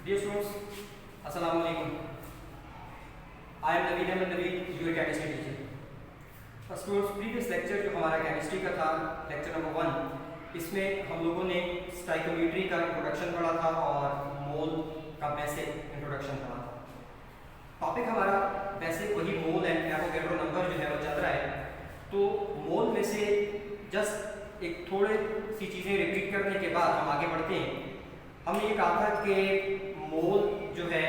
Dear students, Assalamu alaikum. I am Naveed Ahmed Naveed, your chemistry teacher. Students, previous lecture जो हमारा chemistry का था, lecture number 1, इसमें हम लोगों ने स्टाइकोमेट्री का इंट्रोडक्शन पढ़ा था और मोल का बेसिक इंट्रोडक्शन पढ़ा था। टॉपिक हमारा बेसिक वही मोल एंड एवोगैड्रो नंबर जो है वो चल रहा है। तो मोल में से जस्ट एक थोड़े सी चीज़ें रिपीट करने के बाद हम आगे बढ़ते हैं। हमने ये कहा था कि मोल जो है,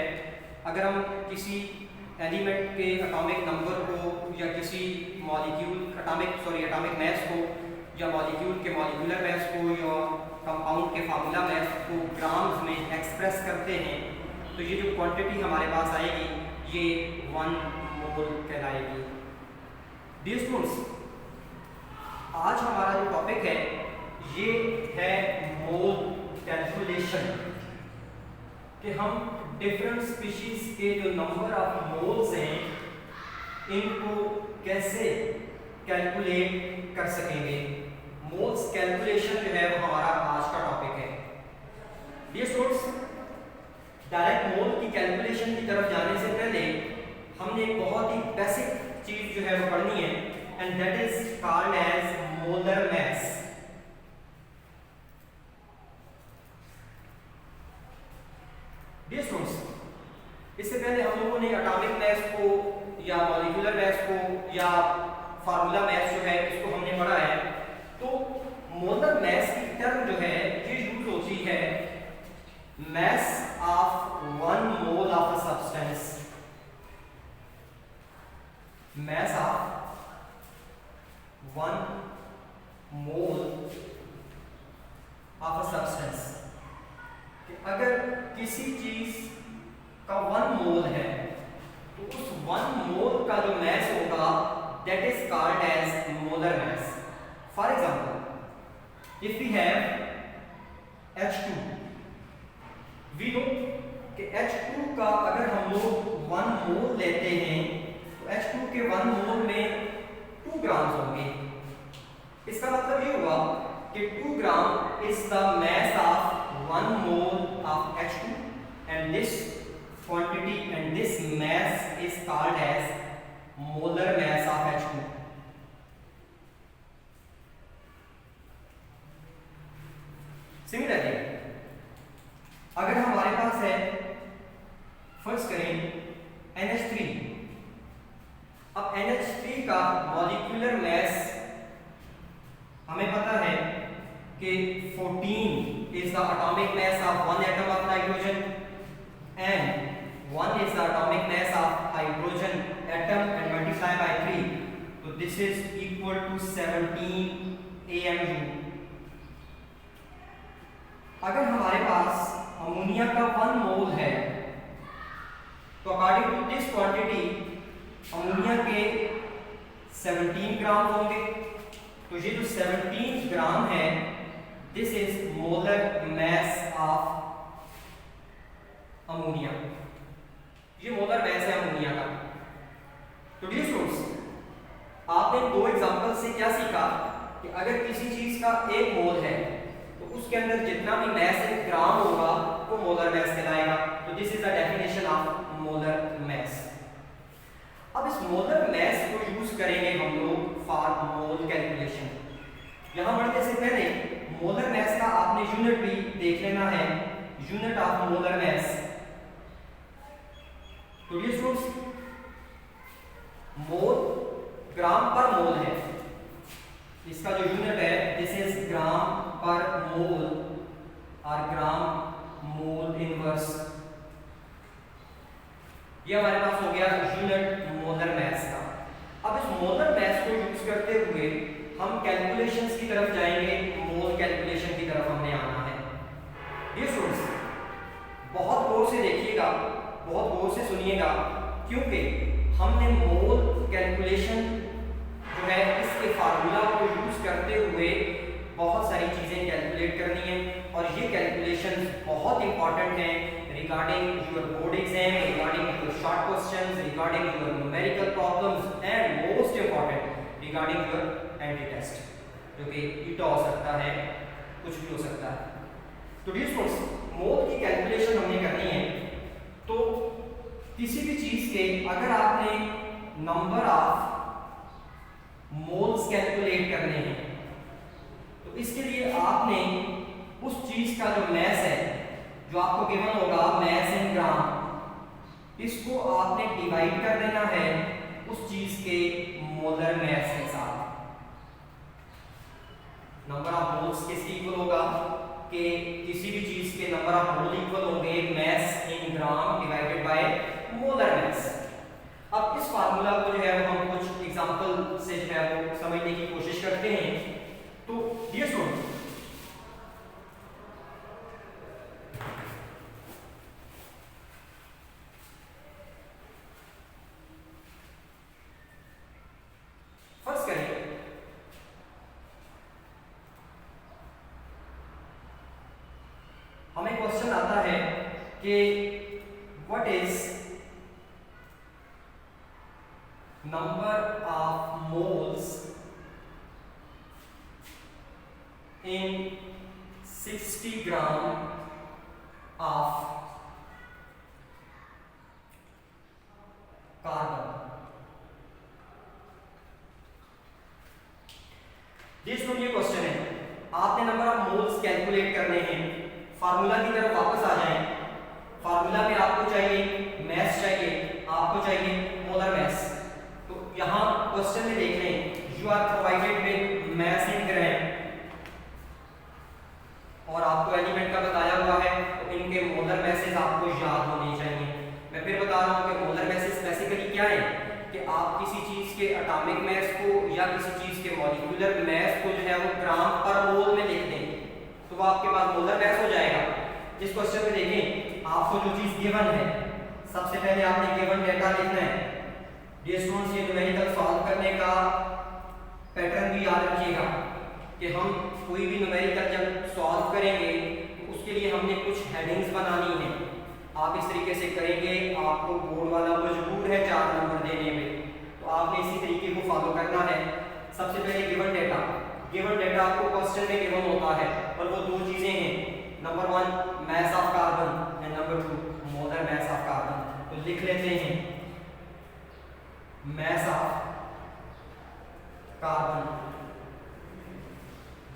अगर हम किसी एलिमेंट के एटॉमिक नंबर को या किसी एटॉमिक मास को या मॉलिक्यूल के मॉलिक्यूलर मास को या कंपाउंड के फार्मूला मास को ग्राम्स में एक्सप्रेस करते हैं, तो ये जो क्वांटिटी हमारे पास आएगी ये 1 मोल कहलाएगी। डियर स्टूडेंट्स, आज हमारा जो टॉपिक है ये है मोल कैलकुलेशन, कि हम डिफरेंट स्पीशीज के जो नंबर ऑफ मोल्स हैं इनको कैसे कैलकुलेट कर सकेंगे। मोल्स कैलकुलेशन जो है वो हमारा आज का टॉपिक है। डियर स्टूडेंट्स, डायरेक्ट मोल की कैलकुलेशन की तरफ जाने से पहले हमने एक बहुत ही बेसिक चीज जो है वो पढ़नी है, and that is called as molar mass. Dear students, इससे पहले हम लोगों ने एटॉमिक मास को या मॉलिक्यूलर मास को या फार्मूला मास जो है इसको हमने पढ़ा है। तो मोलर मास की टर्म जो है ये यूज होती है mass of 1 mole of a substance, mass of 1 mole of a substance. अगर किसी चीज का 1 मोल है तो उस 1 मोल का जो मास होगा that is called as molar mass. For example, if we have H2, we know कि H2 का अगर हम लोग 1 मोल लेते हैं तो H2 के 1 मोल में 2 ग्राम होंगे। इसका मतलब ये हुआ कि 2 gram is the mass of 1 mole of H2, and this quantity and this mass is called as molar mass of H2. Similarly, अगर हमारे पास है, फर्स्ट करें NH3। अब NH3 का मॉलिक्यूलर मास हमें पता है कि 14 is the atomic mass of 1 atom of nitrogen and 1 is the atomic mass of hydrogen atom and multiply by 3, so this is equal to 17 AMU। अगर हमारे पास अमोनिया का 1 मोल है तो according to this quantity ammonia के 17 ग्राम होंगे। तो ये जो 17 ग्राम है this is molar mass of ammonia, ये मोलर मास है अमोनिया का। तो डियर स्टूडेंट्स, आपने 2 एग्जांपल से क्या सीखा कि अगर किसी चीज का 1 मोल है तो उसके अंदर जितना भी मास है ग्राम होगा वो मोलर मास कहलाएगा। तो this is the definition of molar mass. अब इस मोलर मास को यूज करेंगे हम लोग फॉर मोल कैलकुलेशन। यहां बढ़ने से पहले मोलर मास का आपने यूनिट भी देख लेना है, यूनिट ऑफ मोलर मास। तो डियर स्टूडेंट्स, मोल ग्राम पर मोल है, इसका जो यूनिट है दिस इज ग्राम पर मोल और ग्राम मोल इनवर्स। ये हमारे पास हो गया यूनिट मोलर मास का। अब इस मोलर मास को यूज करते हुए हम कैलकुलेशंस की तरफ जाएंगे, मोल कैलकुलेशन की तरफ हमने आना है। डियर स्टूडेंट्स, बहुत गौर से देखिएगा, बहुत गौर से सुनिएगा, क्योंकि हमने मोल कैलकुलेशन जो है इसके फार्मूला को यूज करते हुए बहुत सारी चीजें कैलकुलेट करनी है, और ये कैलकुलेशन बहुत इंपॉर्टेंट हैं regarding your board exam, regarding your short questions, regarding your numerical problems and most important regarding your entry test, जो कि ईटा हो सकता है, कुछ भी हो सकता है। तो डियर स्टूडेंट्स, मोल की कैलकुलेशन हमने करनी है। अगर आपने नंबर ऑफ मोल्स कैलकुलेट करने हैं तो इसके लिए आपने उस चीज का जो मैस है, जो आपको गिवन होगा मैस इन ग्राम, इसको आपने डिवाइड कर देना है उस चीज के मोलर मैस के साथ। नंबर ऑफ मोल्स किसके इक्वल होगा कि किसी भी चीज के नंबर ऑफ मोल इक्वल होंगे mass in gram divided by molar mass. अब इस फार्मूला को जो है वो हम कुछ एग्जांपल से जो है वो समझने की कोशिश करते हैं। तो डियर स्टूडेंट, फर्स्ट करें हमें क्वेश्चन आता है कि what is number of moles in 60 gram of carbon. ये क्वेश्चन है, आपने नंबर ऑफ मोल्स कैलकुलेट करने हैं। फार्मूला की तरफ वापस आ जाएं। फार्मूला में आपको चाहिए मैस, चाहिए आपको चाहिए मोलर मैस। तो यहां क्वेश्चन में देख लें, you are provided with mass in gram और आपको एलिमेंट का बताया हुआ है, तो इनके मोलर मैसेज आपको याद होने चाहिए। मैं फिर बता रहा हूं कि मोलर मैसेज बेसिकली क्या है कि आप किसी चीज के एटॉमिक मैस को या किसी चीज के मॉलिक्यूलर मैस को जो है वो ग्राम पर मोल में लिख दें तो वो आपके पास मोलर मैस हो जाएगा। इस क्वेश्चन में देखें, आपको जो चीज गिवन है, सबसे पहले आपने गिवन डेटा लिखना है। डियर स्टूडेंट्स, ये न्यूमेरिकल सॉल्व करने का पैटर्न भी याद रखिएगा कि हम कोई भी न्यूमेरिकल जब सॉल्व करेंगे तो उसके लिए हमने कुछ हेडिंग्स बनानी है। आप इस तरीके से करेंगे, आपको बोर्ड वाला मजबूर है 4 नंबर देने में, तो आपने इसी तरीके को फॉलो करना है। सबसे पहले गिवन डेटा। गिवन डेटा आपको क्वेश्चन में गिवन होता है और वो दो चीजें हैं, number 1 mass of carbon and number 2 molar mass of carbon. तो लिख लेते हैं mass of carbon,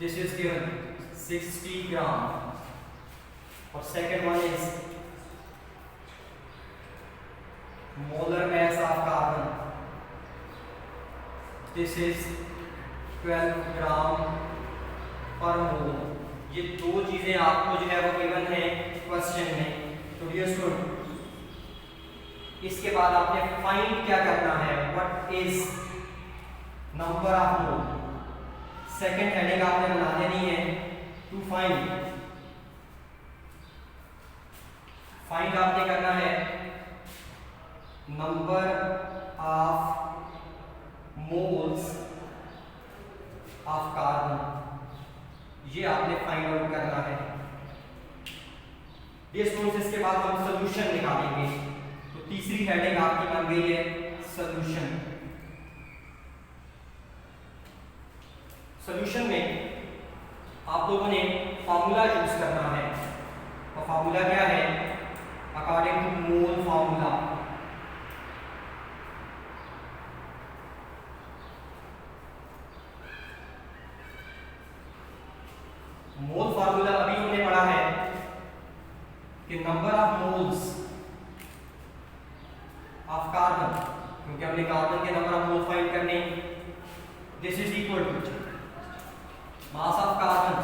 this is given 60 ग्राम, और second one is molar mass of carbon, this is 12 gram पर मोल। ये दो चीजें आपको जो है वो गिवन है क्वेश्चन में। तो डियर स्टूडेंट, इसके बाद आपने फाइंड क्या करना है, what is number of mole. Second heading आपने बना देनी है टू फाइंड। फाइंड आपने करना है number of moles of carbon, ये आपने फाइंड आउट करना है। डियर स्टूडेंट्स, इसके बाद हम सॉल्यूशन निकालेंगे। तो तीसरी हेडिंग आपकी बन गई है सॉल्यूशन। सॉल्यूशन में आप लोगों ने फार्मूला यूज करना है, और फार्मूला क्या है, according to mole formula. Mole formula अभी हमने पढ़ा है कि number of moles of carbon, क्योंकि हमने कार्बन के नंबर ऑफ मोल फाइंड करने, this is equal to mass of carbon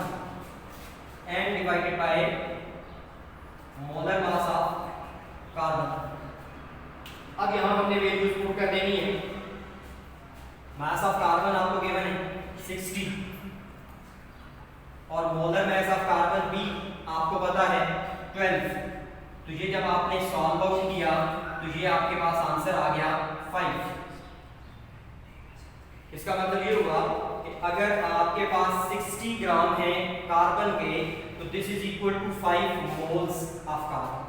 and divided by molar mass of carbon. अब यहां हमने वैल्यूज पुट कर देनी है। मास ऑफ कार्बन आपको गिवन है 60 और मोलर मास ऑफ कार्बन भी आपको पता है 12। तो ये जब आपने सॉल्व आउट किया तो ये आपके पास आंसर आ गया 5। इसका मतलब ये हुआ कि अगर आपके पास 60 ग्राम है कार्बन के तो this is equal to 5 moles of carbon.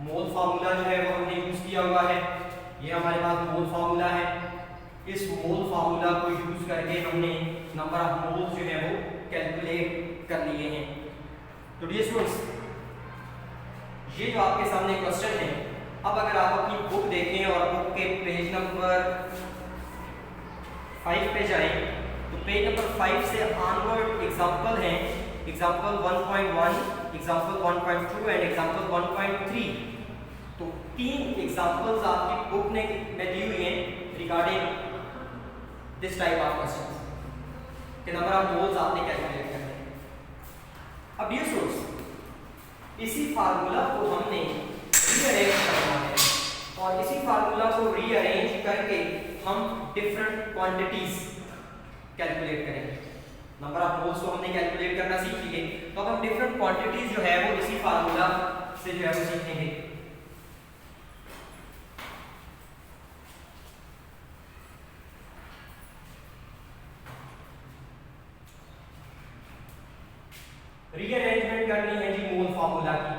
Mole formula जो है वो हमने यूज किया हुआ है, ये हमारे पास मोल फार्मूला है। इस मोल फार्मूला को यूज करके हमने नंबर ऑफ मोल्स जो है वो कैलकुलेट कर लिए हैं। तो डियर स्टूडेंट्स, ये जो आपके सामने क्वेश्चन है अब अगर आप अपनी बुक देखें और बुक के पेज नंबर 5 पे जाएं तो पेज नंबर 5 से ऑनवर्ड एग्जांपल हैं, एग्जांपल 1.1, एग्जांपल 1.2 एंड एग्जांपल 1.3। तो 3 एग्जांपल्स आपकी बुक में दी हुई हैं regarding this type of questions के नंबर ऑफ मोल्स आपने कैलकुलेट करने हैं। अब ये सोच इसी फार्मूला को हमने रीअरेंज करना है और इसी फार्मूला को रीअरेंज करके हम डिफरेंट क्वांटिटीज कैलकुलेट करेंगे। नंबर ऑफ मोल्स को हमने कैलकुलेट करना सीख लिए, तो अब हम डिफरेंट क्वांटिटीज जो है वो इसी फार्मूला से जो है वो सीखेंगे। रीअरेंजमेंट करनी है जी मोल फार्मूला की।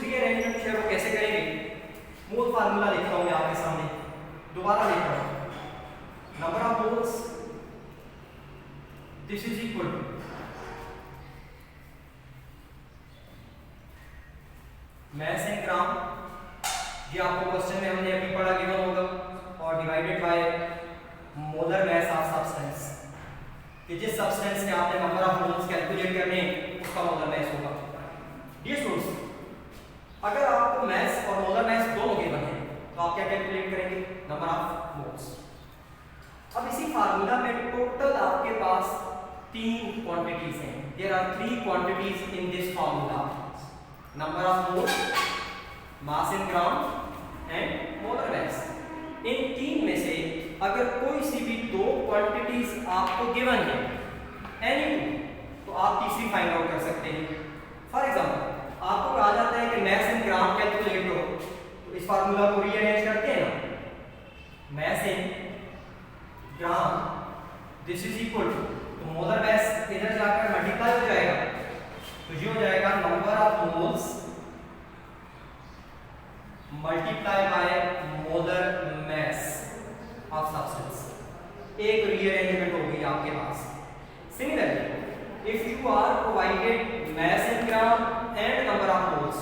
रीअरेंजमेंट जो है वो कैसे करेंगे? मोल फार्मूला लिखता हूं मैं आपके सामने, दोबारा लिख रहा हूं। Number of moles this is equal to mass in gram, ये आपको क्वेश्चन में हमने अभी पढ़ा गिवन होगा, और divided by molar mass of substance, कि जिस सब्सटेंस के आपने नंबर ऑफ मोल्स कैलकुलेट करने उसका मोलर मैस होगा। ये सोर्स अगर आपको मैस और मोलर मैस दोनों गिवन है तो आप क्या कैलकुलेट करेंगे? Number of moles. अब इसी फार्मूला में टोटल आपके पास 3 क्वांटिटीज हैं। There are 3 quantities in this formula, number of moles, mass in gram and molar mass. इन 3 में से अगर कोई सी भी 2 क्वांटिटीज आपको गिवन है, एनी 2, तो आप तीसरी फाइंड आउट कर सकते हैं। फॉर एग्जांपल आपको कहा जाता है कि मैस इन ग्राम कैलकुलेट करो, तो इस फार्मूला को रीअरेंज करते हैं ना, mass in gram this is equal to, तो मोलर मैस इधर जाकर मल्टीप्लाई हो जाएगा, तो ये हो जाएगा number of moles multiply by molar mass of substance. एक रीअरेंजमेंट हो गई आपके पास। Similarly if you are provided mass in gram and number of moles,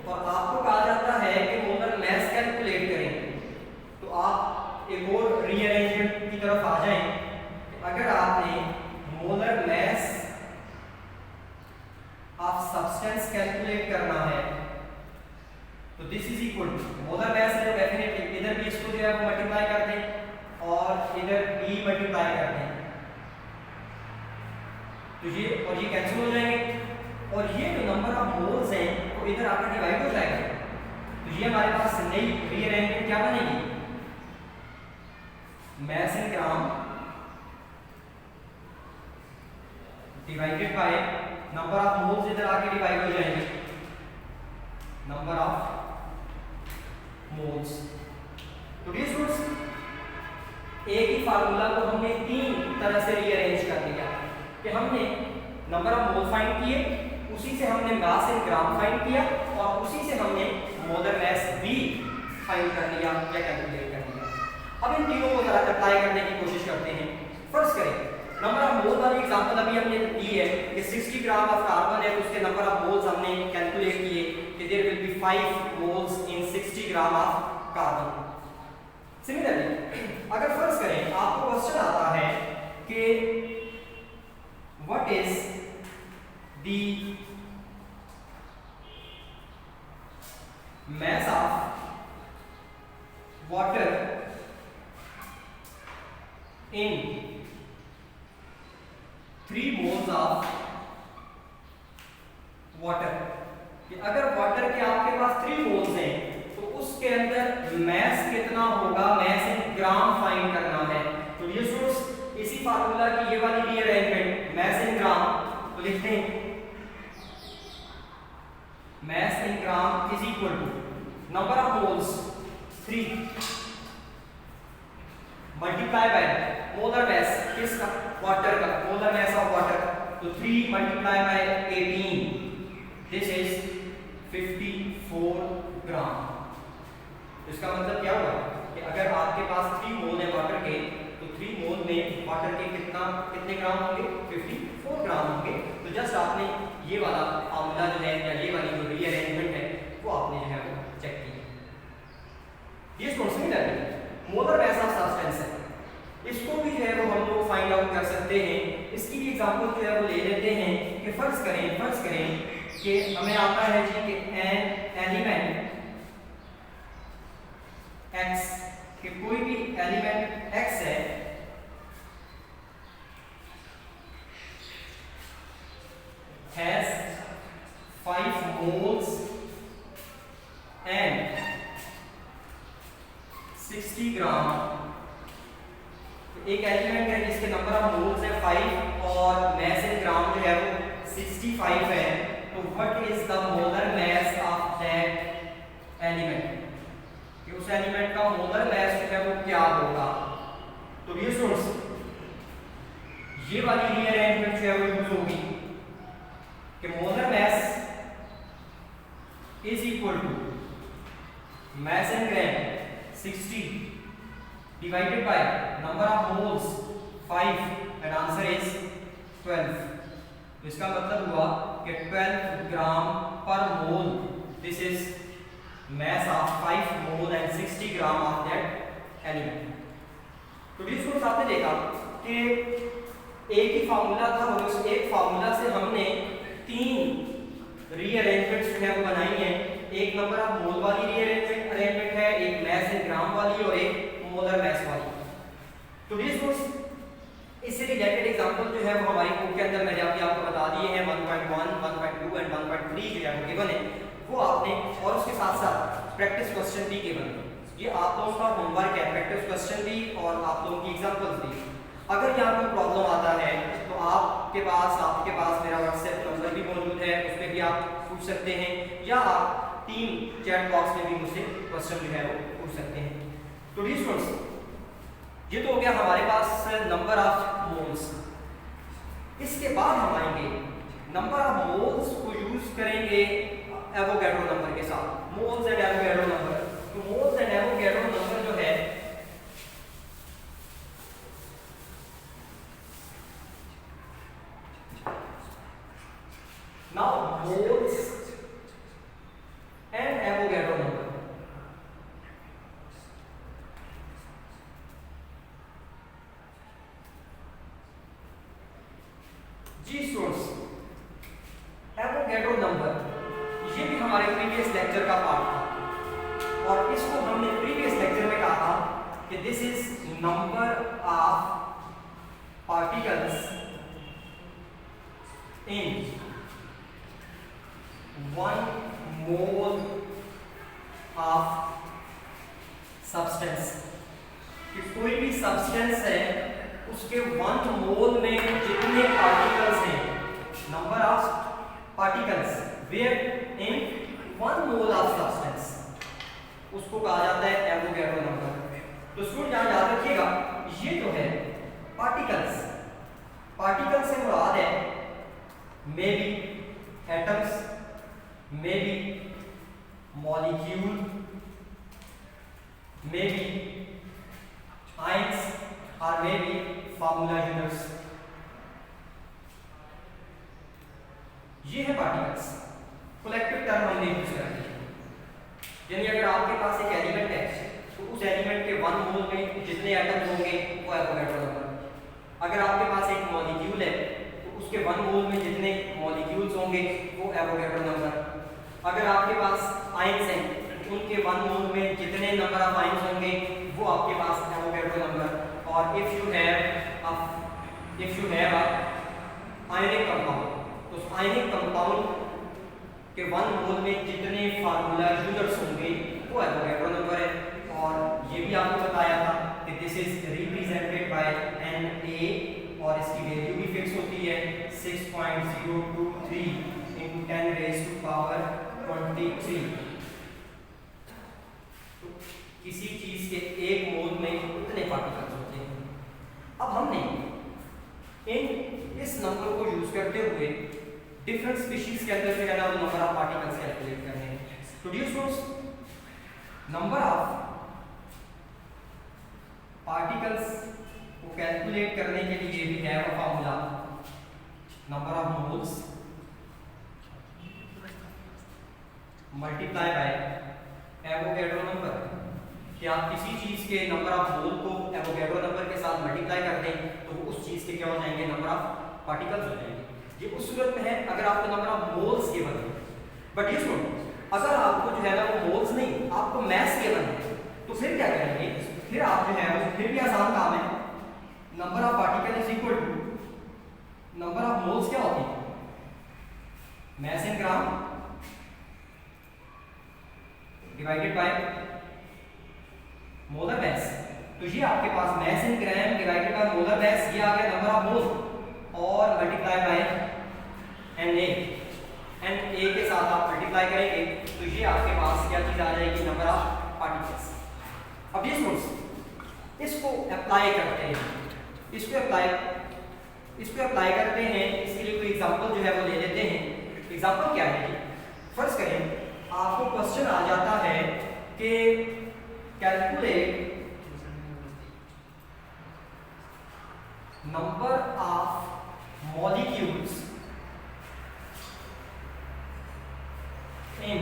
और आपको कहा जाता है कि मोलर मैस कैलकुलेट करें, तो आप एक और रीअरेंजमेंट की तरफ आ जाएं। अगर आपने molar mass of substance calculate करना है तो this is equal to molar mass है, तो डेफिनेटली इधर भी इसको जो है वो मल्टीप्लाई कर दें और इधर भी मल्टीप्लाई कर दें, तो ये और ये कैंसिल हो जाएंगे, और ये जो नंबर ऑफ मोल्स हैं वो इधर आकर डिवाइड हो जाएगा, तो ये हमारे पास नई रीअरेंजमेंट क्या बनेगी? Mass in gram divided by number of moles, इधर आके डिवाइड हो जाएंगे, नंबर ऑफ मोल्स। तो ये स्टूडेंट्स एक ही फार्मूला को हमने 3 तरह से रीअरेंज कर दिया कि हमने नंबर ऑफ मोल फाइंड किए, उसी से हमने मास इन ग्राम फाइंड किया, और उसी से हमने मोलर मैस भी फाइंड कर लिया या कैलकुलेट कर लिया। अब इन तीनों को जरा अप्लाई करने की कोशिश करते हैं। फर्स्ट करें नंबर ऑफ मोल वाली एग्जांपल अभी हमने दी है कि 60 ग्राम ऑफ कार्बन है, तो उसके नंबर ऑफ मोल्स हमने कैलकुलेट किए कि there will be 5 moles in 60 gram of carbon. Similarly अगर फर्ज करें आपको क्वेश्चन आता है कि what is the mass of water in 3 moles of water, कि अगर वाटर के आपके पास 3 मोल्स हैं तो उसके अंदर मैस कितना होगा, मैस इन ग्राम फाइंड करना है। तो ये सोर्स इसी फार्मूला की ये वाली रीअरेंजमेंट मैस इन ग्राम, तो लिखते हैं mass in gram is equal to number of moles 3 multiply by molar mass किसका? वाटर का, molar mass of water, तो 3 multiply by 18, this is 54 ग्राम। इसका मतलब क्या हुआ कि अगर आपके पास 3 मोल है कितने ग्राम होंगे, 54 ग्राम होंगे। तो जस्ट आपने ये वाला फार्मूला जो है या ये वाली जो रीअरेंजमेंट है वो आपने जो है वो चेक की। ये similarly molar mass of substance है, इसको भी जो है वो हम लोग फाइंड आउट कर सकते हैं। इसकी भी एग्जांपल जो है वो ले लेते हैं कि फर्ज करें कि हमें आता है जी कि एन एलिमेंट x, कि कोई भी एलिमेंट x है has 5 moles and 60 ग्राम। एक एलिमेंट है जिसके नंबर ऑफ मोल्स है 5 और मास इन ग्राम जो है वो 65 है। तो what is the molar mass of that element, कि उस एलिमेंट का मोलर मास जो है वो क्या होगा। तो ये सोर्स ये वाली रीअरेंजमेंट जो है वो यूज होगी कि molar mass is equal to mass in gram 60 divided by number of moles 5 and answer is 12। तो इसका मतलब हुआ कि 12 ग्राम पर mole, this is mass of 5 mole and 60 gram of that element। तो ये सोर्स आपने देखा कि एक ही फार्मूला था और उस एक फार्मूला से हमने 3 रीअरेंजमेंट्स जो है वो बनाई हैं। एक नंबर ऑफ मोल वाली रीअरेंजमेंट है, एक मास इन ग्राम वाली और एक मोलर मास वाली। तो ये सोर्स इससे रिलेटेड एग्जांपल जो है वो हमारी बुक के अंदर मैंने आपको बता दिए हैं 1.1, 1.2 एंड 1.3 जो है वो गिवन है वो आपने, और उसके साथ साथ प्रैक्टिस क्वेश्चन भी गिवन है। ये आप लोगों का होमवर्क है, प्रैक्टिस क्वेश्चन भी और आप लोगों की एग्जांपल्स भी। अगर यहाँ कोई प्रॉब्लम आता है तो आपके पास मेरा व्हाट्सएप नंबर भी मौजूद है, उस पर भी आप पूछ सकते हैं या आप टीम चैट बॉक्स में भी मुझसे क्वेश्चन जो है वो पूछ सकते हैं। तो स्टूडेंट्स ये तो हो गया हमारे पास नंबर ऑफ मोल्स। इसके बाद हम आएंगे नंबर ऑफ मोल्स को यूज करेंगे एवोगैड्रो नंबर के साथ, मोल्स एंड एवोगैड्रो नंबर। तो मोल्स एंड एवोगैड्रो नंबर जो है now moles and Avogadro number. जी स्टूडेंट्स एवोगैड्रो नंबर ये भी हमारे प्रीवियस लेक्चर का पार्ट था और इसको हमने प्रीवियस लेक्चर में कहा था कि this is number of particles in 1 mole of substance. कि कोई भी सब्सटेंस है उसके 1 मोल में जितने पार्टिकल्स हैं, number of particles where in 1 mole of substance, उसको कहा जाता है एवोगैड्रो नंबर। तो स्टूडेंट यहाँ याद रखिएगा ये जो है पार्टिकल्स, पार्टिकल से मुराद है may be atoms, may be molecule, may be ions और मे बी फार्मूला यूनिट्स। ये है पार्टिकल्स, कलेक्टिव टर्म हमने यूज करनी है। यानी अगर आपके पास एक एलिमेंट है तो उस एलिमेंट के 1 मोल में जितने एटम्स होंगे वो एवोगैड्रो नंबर। अगर आपके पास एक मॉलिक्यूल है तो उसके 1 मोल में जितने मॉलिक्यूल्स होंगे वो एवोगैड्रो नंबर। अगर आपके पास आयंस हैं उनके 1 मोल में जितने नंबर ऑफ आयंस होंगे वो आपके पास एवोगैड्रो नंबर। और if you have a ionic compound, तो उस आयनिक कंपाउंड के 1 मोल में जितने फार्मूला यूनिट्स होंगे वो एवोगैड्रो नंबर है। और ये भी आपको बताया था कि this is represented by Na और इसकी वैल्यू भी फिक्स होती है 6.023 × 10⁻23। तो किसी चीज के 1 मोल में इतने पार्टिकल्स होते हैं। अब हमने इस नंबर को यूज करते हुए डिफरेंट स्पीशीज के अंदर जो है ना वो नंबर ऑफ पार्टिकल्स कैलकुलेट करने हैं। तो dear students number of particles को कैलकुलेट करने के लिए भी है वो formula multiply by Avogadro number, कि आप किसी चीज के नंबर ऑफ मोल को एवोगैड्रो नंबर के साथ मल्टीप्लाई कर दें तो वो उस चीज के क्या हो जाएंगे, नंबर ऑफ पार्टिकल्स हो जाएंगे। ये उस सूरत में है अगर आपको नंबर ऑफ मोल्स गिवन है। बट ये सुनो, अगर आपको जो है ना वो मोल्स नहीं, आपको मैस गिवन है, तो फिर क्या करेंगे, फिर आप जो है वो फिर भी आसान काम है, number of particle is equal to number of moles क्या होती है, mass in gram divided by molar mass. तो ये आपके पास mass in gram divided by molar mass, ये आ गया नंबर ऑफ मोल, और मल्टीप्लाई बाय Na, Na के साथ आप मल्टीप्लाई करेंगे तो ये आपके पास क्या चीज आ जाएगी, नंबर ऑफ पार्टिकल्स। अब ये सोर्स इसको अप्लाई करते हैं, इसको अप्लाई करते हैं, इसके लिए कोई एग्जांपल जो है वो ले लेते हैं। एग्जांपल क्या है, फर्ज करें आपको क्वेश्चन आ जाता है कि calculate number of molecules in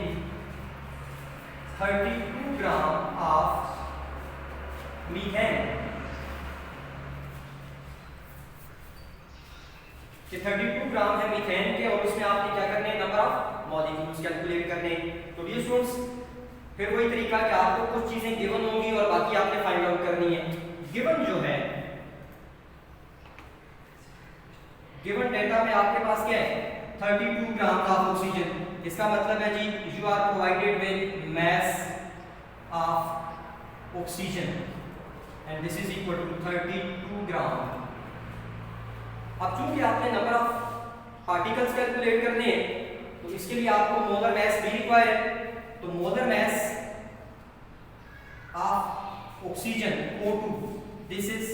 32 gram of methane, कि 32 ग्राम है मीथेन के, और उसमें आपने क्या करने हैं, नंबर ऑफ मॉलिक्यूल्स कैलकुलेट करने। तो डियर स्टूडेंट्स, फिर वही तरीका कि आपको कुछ चीजें गिवन होंगी और बाकी आपने फाइंड आउट करनी है। गिवन जो है, गिवन डेटा में आपके पास क्या है, 32 ग्राम का ऑक्सीजन, इसका मतलब है जी you are provided with mass of oxygen and this is equal to 32 gram. अब चूंकि आपने नंबर ऑफ पार्टिकल्स कैलकुलेट करने हैं तो इसके लिए आपको मोलर मैस भी रिक्वायर है। तो molar mass of oxygen O2, this is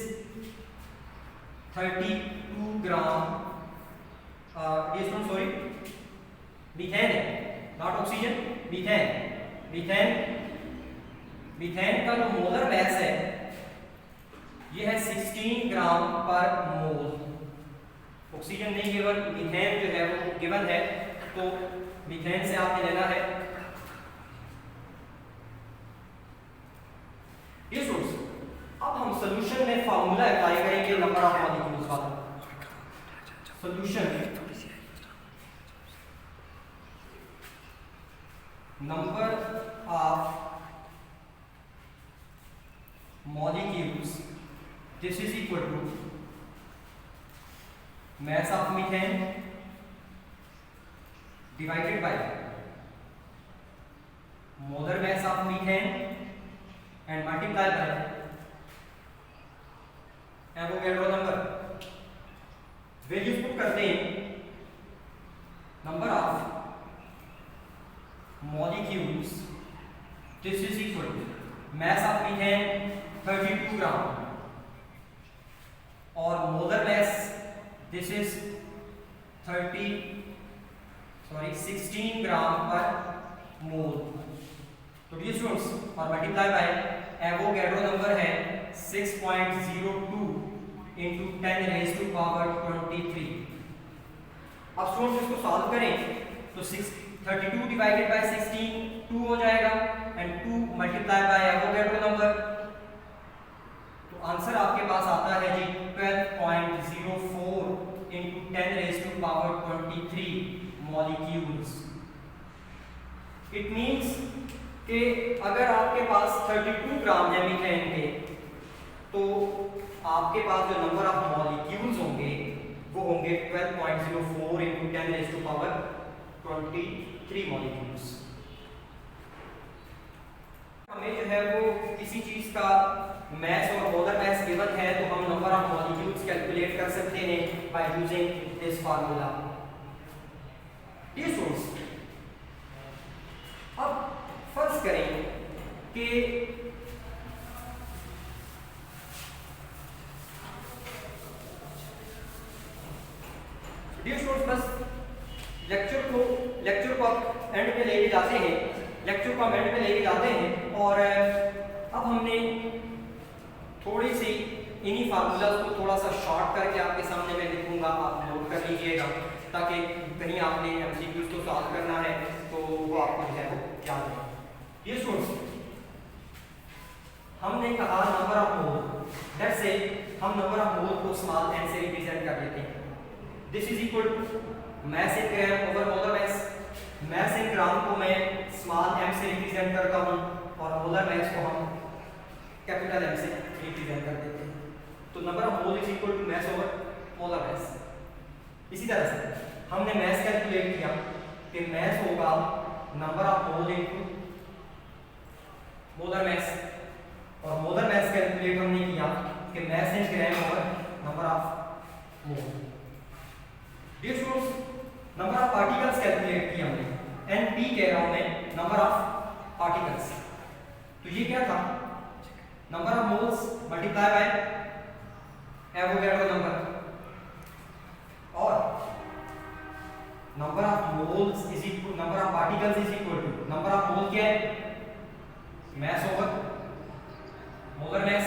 32 gram, sorry methane है, नॉट ऑक्सीजन, मीथेन का जो मोलर मैस है ये है 16 ग्राम पर मोल। ऑक्सीजन नहीं गिवन, मीथेन जो है वो गिवन है, तो मीथेन से आपने लेना है। ये सोर्स, अब हम सॉल्यूशन में फार्मूला अप्लाई करेंगे नंबर ऑफ मॉलिक्यूल्स वाला। Solution number of molecules, this is equal to mass of methane divided by molar mass of methane and multiply by Avogadro number। Values put करते हैं, number of molecules, this is equal to mass of methane 32 ग्राम और molar mass this is 16 ग्राम पर मोल। तो dear students, और multiply by Avogadro number है 6.02 into 10 raised to power 23। अब students इसको solve करें तो 32 डिवाइडेड बाय 16 2 हो जाएगा and 2 multiply by Avogadro number, तो आंसर आपके पास आता है जी 12.04 into 10 raised to power 23 molecules। It means कि अगर आपके पास 32 ग्राम है मीथेन के तो आपके पास जो नंबर ऑफ मॉलिक्यूल्स होंगे वो होंगे 12.04 into 10 raised to power 23 molecules. हमें जो है वो किसी चीज का मैस और मोलर मैस गिवन है तो हम नंबर ऑफ मॉलिक्यूल्स कैलकुलेट कर सकते हैं by using this formula. Dear students, अब फर्ज करें कि डियर स्टूडेंट्स, बस लेक्चर को आप एंड पे लेके जाते हैं, और अब हमने थोड़ी सी इन्हीं फार्मूलाज को थोड़ा सा शॉर्ट करके आपके सामने मैं लिखूंगा, आप नोट कर लीजिएगा ताकि कहीं आपने एमसीक्यूज को सॉल्व करना है तो वो आपको जो है वो याद है। ये स्टूडेंट्स हमने कहा number of mole, let's say हम नंबर ऑफ मोल को स्मॉल n से रिप्रेजेंट कर लेते हैं। This is equal to mass in gram over molar mass. Mass in gram को मैं स्मॉल m से रिप्रेजेंट करता हूं और मोलर मास को हम कैपिटल M से रिप्रेजेंट कर देते हैं। तो number of mole is equal to mass over molar mass. इसी तरह से हमने मास कैलकुलेट किया कि मास होगा number of mole into molar mass, और मोलर मास कैलकुलेट हमने किया कि mass in gram over number of mole. Dear students number of particles calculate किया हमने, NP कह रहा हूं मैं, नंबर ऑफ पार्टिकल्स। तो ये क्या था, number of moles multiply by Avogadro number, और number of moles is equal number of particles is equal to number of mole क्या है, mass over molar mass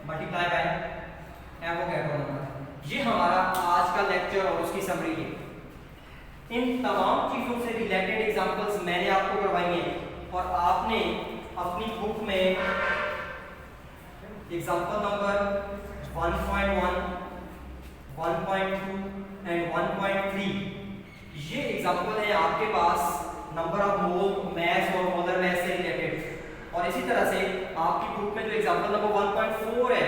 multiply by Avogadro number. ये हमारा आज का लेक्चर और उसकी समरी है। इन तमाम चीजों से रिलेटेड एग्जांपल्स मैंने आपको करवाई हैं और आपने अपनी बुक में एग्जांपल नंबर 1.1, 1.2 एंड 1.3 ये एग्जांपल है आपके पास नंबर ऑफ मोल, मास और मोलर मास से रिलेटेड। और इसी तरह से आपकी बुक में जो एग्जांपल नंबर 1.4 है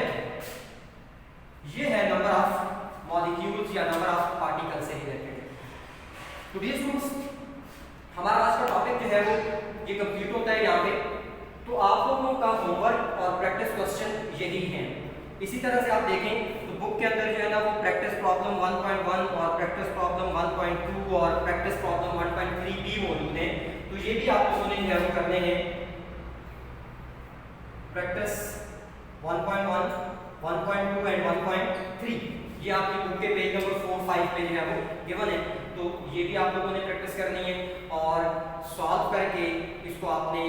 ये है नंबर ऑफ मॉलिक्यूल्स या नंबर ऑफ पार्टिकल्स से रिलेटेड। तो डियर स्टूडेंट्स हमारा आज का टॉपिक जो है वो ये कंप्लीट होता है यहाँ पे। तो आप लोगों का होमवर्क और प्रैक्टिस क्वेश्चन यही हैं। इसी तरह से आप देखें तो बुक के अंदर जो है ना वो प्रैक्टिस प्रॉब्लम 1.1 और प्रैक्टिस प्रॉब्लम 1.2 और प्रैक्टिस प्रॉब्लम 1.3 भी मौजूद हैं। तो ये भी आप लोगों ने जो है वो करने हैं। प्रैक्टिस 1.1, 1.2 एंड 1.3 ये आपकी बुक के पेज नंबर 4, 5 पे जो है वो गिवन है। तो ये भी आप लोगों ने प्रैक्टिस करनी है और सॉल्व करके इसको आपने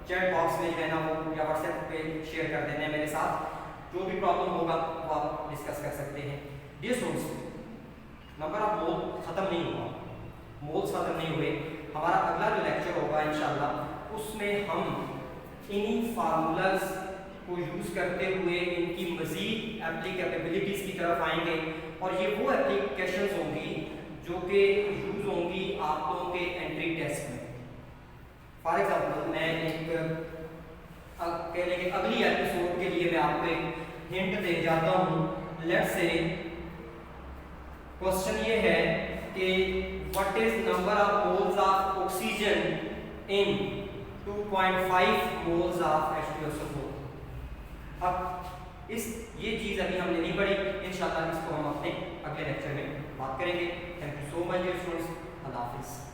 चैट बॉक्स में जो है ना वो या व्हाट्सएप पे शेयर कर देना है मेरे साथ। जो भी प्रॉब्लम होगा वो आप डिस्कस कर सकते हैं। Dear students number of mole खत्म नहीं हुआ, मोल्स खत्म नहीं हुए। हमारा अगला जो लेक्चर होगा इंशाल्लाह उसमें हम इन्हीं फार्मूलाज को यूज करते हुए इनकी मजीद एप्लीकेबिलिटीज की तरफ आएंगे और ये वो एप्लीकेशंस होंगी जो कि यूज होंगी आप लोगों के एंट्री टेस्ट में। फॉर एग्जांपल मैं एक कहने के अगली एपिसोड के लिए मैं आपको एक हिंट दे जाता हूँ। लेट्स से क्वेश्चन ये है कि what is number of moles of oxygen in 2.5 moles of H2SO4। अब ये चीज अभी हमने नहीं पढ़ी, इंशाल्लाह इसको हम अपने अगले लेक्चर में बात करेंगे। Thank you so much dear students, अल्लाह हाफिज़।